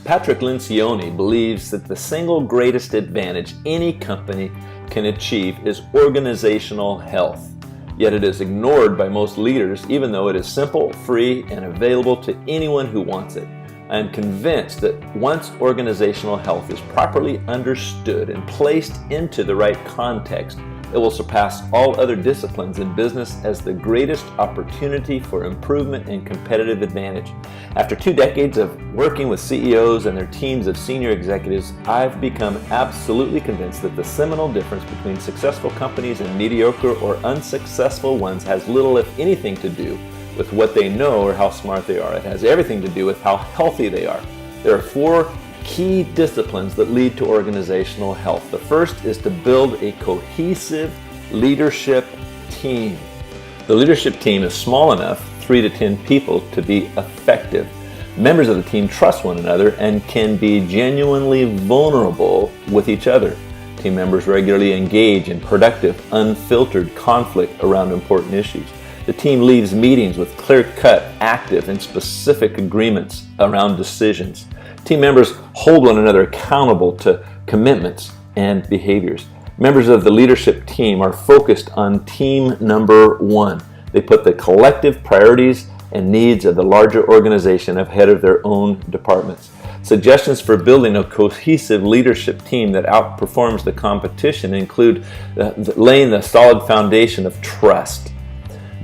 Patrick Lencioni believes that the single greatest advantage any company can achieve is organizational health. Yet it is ignored by most leaders, even though it is simple, free, and available to anyone who wants it. I am convinced that once organizational health is properly understood and placed into the right context, it will surpass all other disciplines in business as the greatest opportunity for improvement and competitive advantage. After 2 decades of working with CEOs and their teams of senior executives, I've become absolutely convinced that the seminal difference between successful companies and mediocre or unsuccessful ones has little, if anything, to do with what they know or how smart they are. It has everything to do with how healthy they are. There are 4 key disciplines that lead to organizational health. The first is to build a cohesive leadership team. The leadership team is small enough, 3 to 10 people, to be effective. Members of the team trust one another and can be genuinely vulnerable with each other. Team members regularly engage in productive, unfiltered conflict around important issues. The team leaves meetings with clear-cut, active, and specific agreements around decisions. Team members hold one another accountable to commitments and behaviors. Members of the leadership team are focused on team number 1. They put the collective priorities and needs of the larger organization ahead of their own departments. Suggestions for building a cohesive leadership team that outperforms the competition include laying the solid foundation of trust.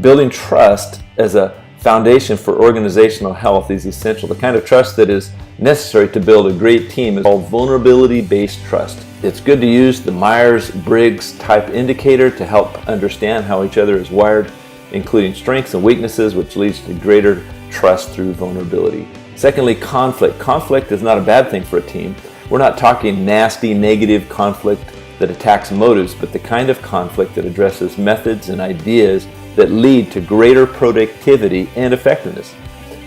Building trust as a foundation for organizational health is essential. The kind of trust that is necessary to build a great team is called vulnerability-based trust. It's good to use the Myers-Briggs type indicator to help understand how each other is wired, including strengths and weaknesses, which leads to greater trust through vulnerability. Secondly, conflict. Conflict is not a bad thing for a team. We're not talking nasty, negative conflict that attacks motives, but the kind of conflict that addresses methods and ideas that lead to greater productivity and effectiveness.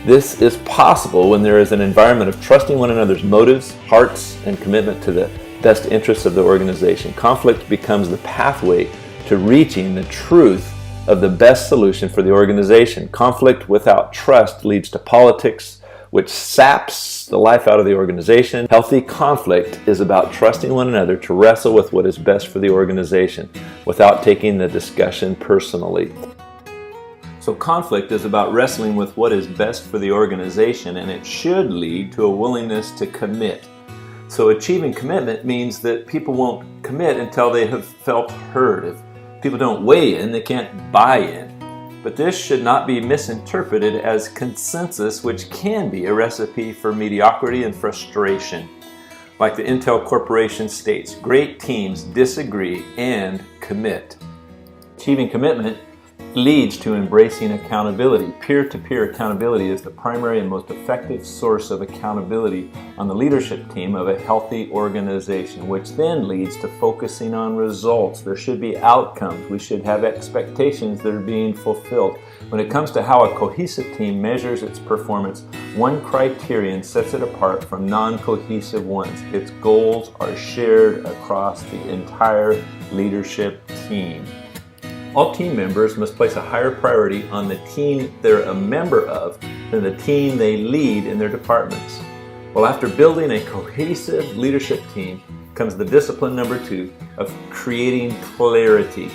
This is possible when there is an environment of trusting one another's motives, hearts, and commitment to the best interests of the organization. Conflict becomes the pathway to reaching the truth of the best solution for the organization. Conflict without trust leads to politics, which saps the life out of the organization. Healthy conflict is about trusting one another to wrestle with what is best for the organization without taking the discussion personally. So conflict is about wrestling with what is best for the organization, and it should lead to a willingness to commit. So achieving commitment means that people won't commit until they have felt heard. If people don't weigh in, they can't buy in. But this should not be misinterpreted as consensus, which can be a recipe for mediocrity and frustration. Like the Intel Corporation states, great teams disagree and commit. Achieving commitment leads to embracing accountability. Peer-to-peer accountability is the primary and most effective source of accountability on the leadership team of a healthy organization, which then leads to focusing on results. There should be outcomes. We should have expectations that are being fulfilled. When it comes to how a cohesive team measures its performance, one criterion sets it apart from non-cohesive ones. Its goals are shared across the entire leadership team. All team members must place a higher priority on the team they're a member of than the team they lead in their departments. Well, after building a cohesive leadership team comes the discipline number 2 of creating clarity.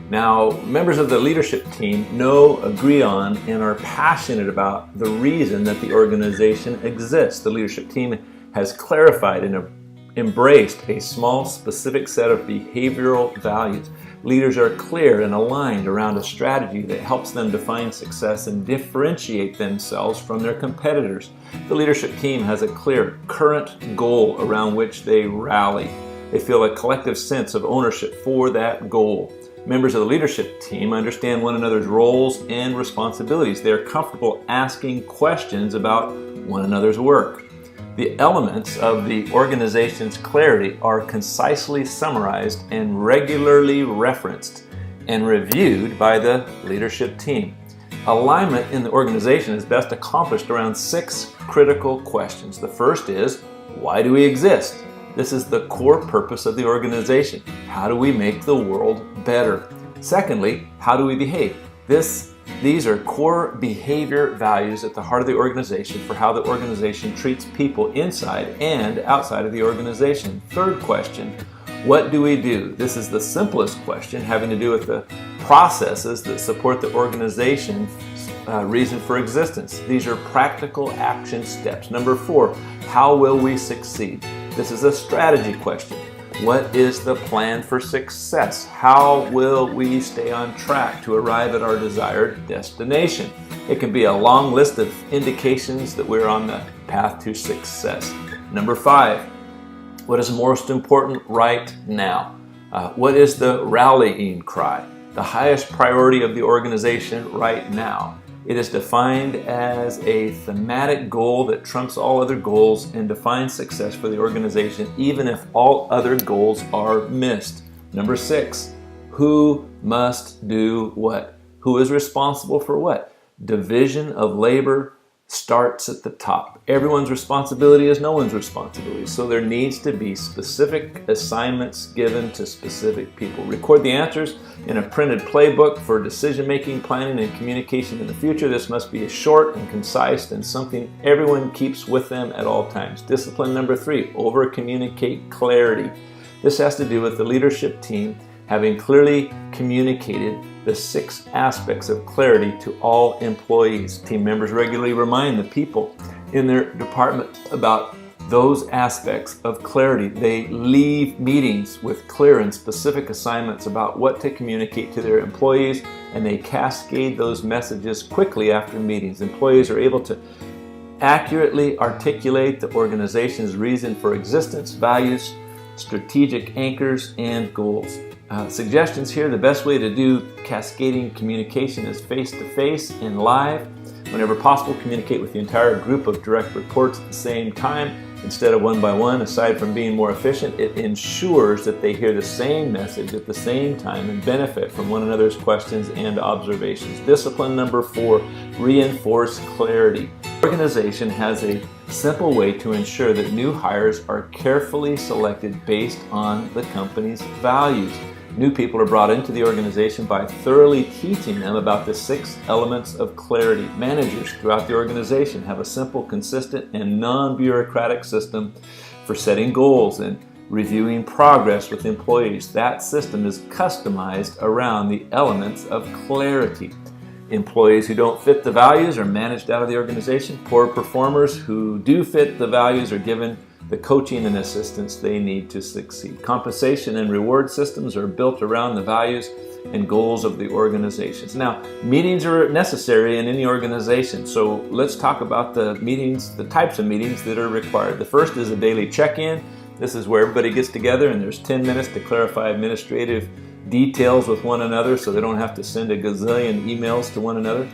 Now, members of the leadership team know, agree on, and are passionate about the reason that the organization exists. The leadership team has clarified and embraced a small, specific set of behavioral values. Leaders are clear and aligned around a strategy that helps them define success and differentiate themselves from their competitors. The leadership team has a clear, current goal around which they rally. They feel a collective sense of ownership for that goal. Members of the leadership team understand one another's roles and responsibilities. They are comfortable asking questions about one another's work. The elements of the organization's clarity are concisely summarized and regularly referenced and reviewed by the leadership team. Alignment in the organization is best accomplished around 6 critical questions. The first is, why do we exist? This is the core purpose of the organization. How do we make the world better? Secondly, how do we behave? This These are core behavior values at the heart of the organization for how the organization treats people inside and outside of the organization. Third question, what do we do? This is the simplest question, having to do with the processes that support the organization's reason for existence. These are practical action steps. Number 4, how will we succeed? This is a strategy question. What is the plan for success? How will we stay on track to arrive at our desired destination? It can be a long list of indications that we're on the path to success. Number 5, what is most important right now? What is the rallying cry? The highest priority of the organization right now. It is defined as a thematic goal that trumps all other goals and defines success for the organization, even if all other goals are missed. Number 6, who must do what? Who is responsible for what? Division of labor starts at the top. Everyone's responsibility is no one's responsibility, so there needs to be specific assignments given to specific people. Record the answers in a printed playbook for decision-making, planning, and communication in the future. This must be short and concise and something everyone keeps with them at all times. Discipline number 3, over-communicate clarity. This has to do with the leadership team having clearly communicated the 6 aspects of clarity to all employees. Team members regularly remind the people in their department about those aspects of clarity. They leave meetings with clear and specific assignments about what to communicate to their employees, and they cascade those messages quickly after meetings. Employees are able to accurately articulate the organization's reason for existence, values, strategic anchors, and goals. Suggestions here, the best way to do cascading communication is face-to-face and live. Whenever possible, communicate with the entire group of direct reports at the same time instead of one by one. Aside from being more efficient, it ensures that they hear the same message at the same time and benefit from one another's questions and observations. Discipline number 4, reinforce clarity. The organization has a simple way to ensure that new hires are carefully selected based on the company's values. New people are brought into the organization by thoroughly teaching them about the 6 elements of clarity. Managers throughout the organization have a simple, consistent, and non-bureaucratic system for setting goals and reviewing progress with employees. That system is customized around the elements of clarity. Employees who don't fit the values are managed out of the organization. Poor performers who do fit the values are given the coaching and assistance they need to succeed. Compensation and reward systems are built around the values and goals of the organizations. Now, meetings are necessary in any organization, so let's talk about the meetings, the types of meetings that are required. The first is a daily check-in. This is where everybody gets together and there's 10 minutes to clarify administrative details with one another so they don't have to send a gazillion emails to one another.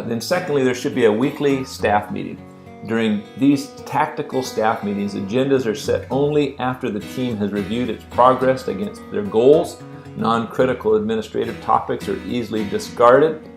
Then secondly, there should be a weekly staff meeting. During these tactical staff meetings, agendas are set only after the team has reviewed its progress against their goals. Non-critical administrative topics are easily discarded,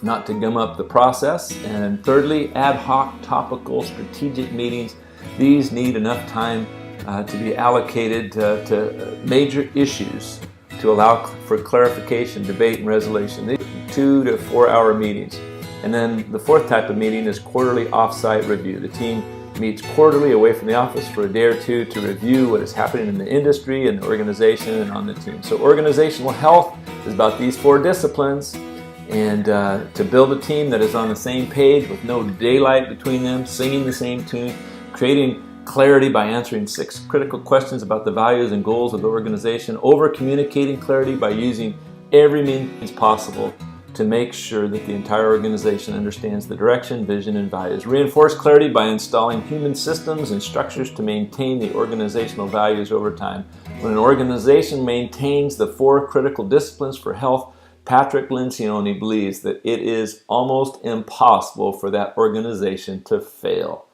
not to gum up the process. And thirdly, ad hoc topical strategic meetings. These need enough time to be allocated to major issues to allow for clarification, debate, and resolution. These are 2 to 4 hour meetings. And then the 4th type of meeting is quarterly off-site review. The team meets quarterly away from the office for a day or 2 to review what is happening in the industry and the organization and on the team. So organizational health is about these 4 disciplines, and to build a team that is on the same page with no daylight between them, singing the same tune, creating clarity by answering 6 critical questions about the values and goals of the organization, over-communicating clarity by using every means possible to make sure that the entire organization understands the direction, vision, and values. Reinforce clarity by installing human systems and structures to maintain the organizational values over time. When an organization maintains the 4 critical disciplines for health, Patrick Lencioni believes that it is almost impossible for that organization to fail.